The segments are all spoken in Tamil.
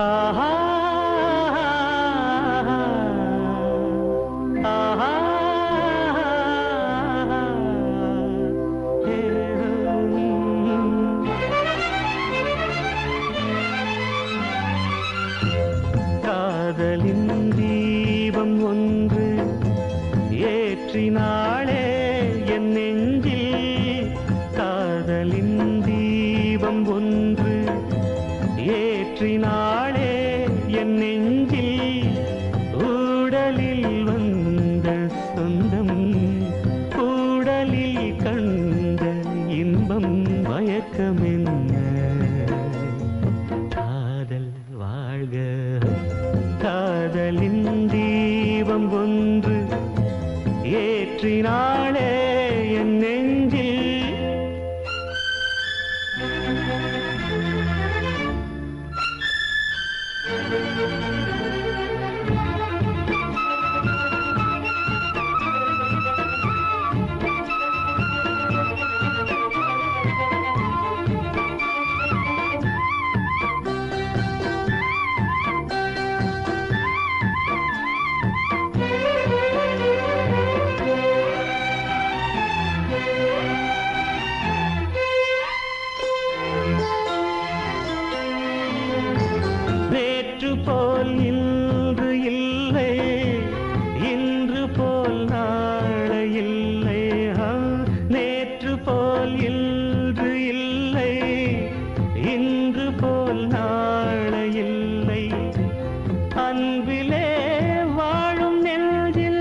ஆஹா ஆஹா காதலின் தீபம் ஒன்று ஏற்றினாளே என் நெஞ்சில். காதலின் தீபம் ஒன்று ஏற்றினாளே என் நெஞ்சில். ஊடலில் வந்த சொந்தம் கூடலில் கண்ட இன்பம் மயக்கமென்ன. காதல் வாழ்க. காதலின் தீபம் ஒன்று ஏற்றினாளே என் நெஞ்சில். நேற்று போல் இன்று இல்லை, இன்று போல் நாளை இல்லை. நேற்று போல் இன்று இல்லை, இன்று போல் நாளை இல்லை. அன்பிலே வாழும் நெஞ்சில்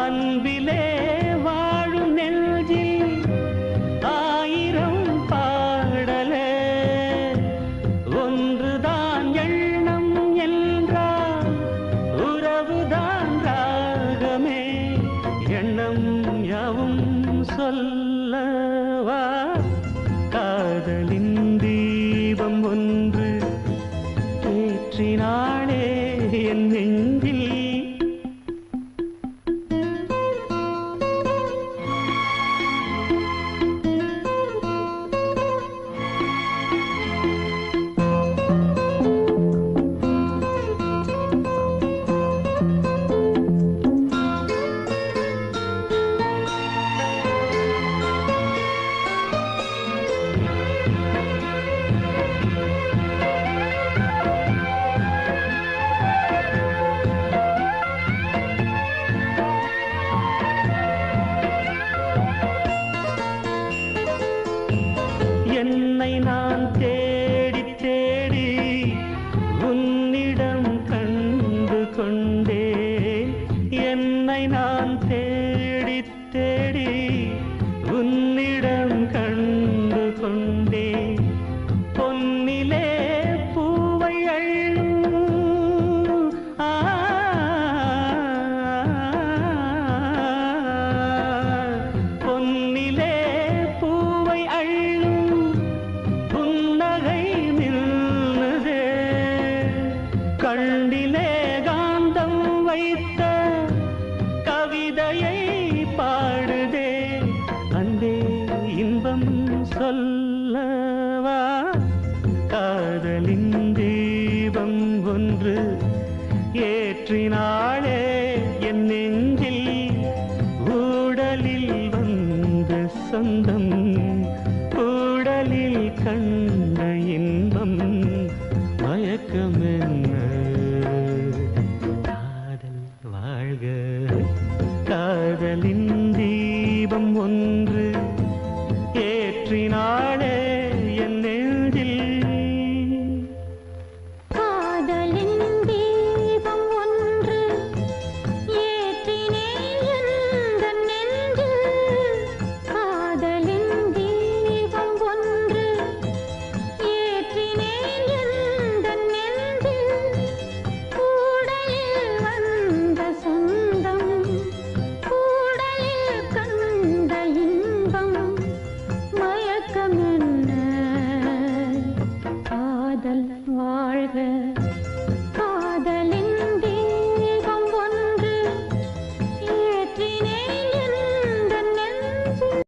அன்பிலே வாழும் நெஞ்சில் ஆயிரம் பாடலே. ஒன்றுதான் எண்ணம் என்றால் உறவுதான் ராகமே. எண்ணம் யாவும் சொல்லவா. காதலின் தீபம் ஒன்று ஏற்றினாளே என் நெஞ்சில். என்னை நான் தேடி தேடி உன்னிடம் கண்டு கொண்டேன். என்னை நான் தேடி தேடி உன்னிடம் கண்டு கொண்டேன். பொன்னிலே பூவை அள்ளும் பொன்னிலே பூவை அள்ளும் புன்னகை நின்னுதே. கண்ணிலே காந்தம் வைத்த கவிதையை பாடுதே. அன்பே இன்பம் சொல்லவா. காதலின் தீபம் ஒன்று ஏற்றினாளே என் நெஞ்சில். ஊடலில் வந்த சொந்தம் கூடலில் கண்ட இன்பம் மயக்கமென்ன. காதல் வாழ்க. காதலின் தீபம் ஒன்று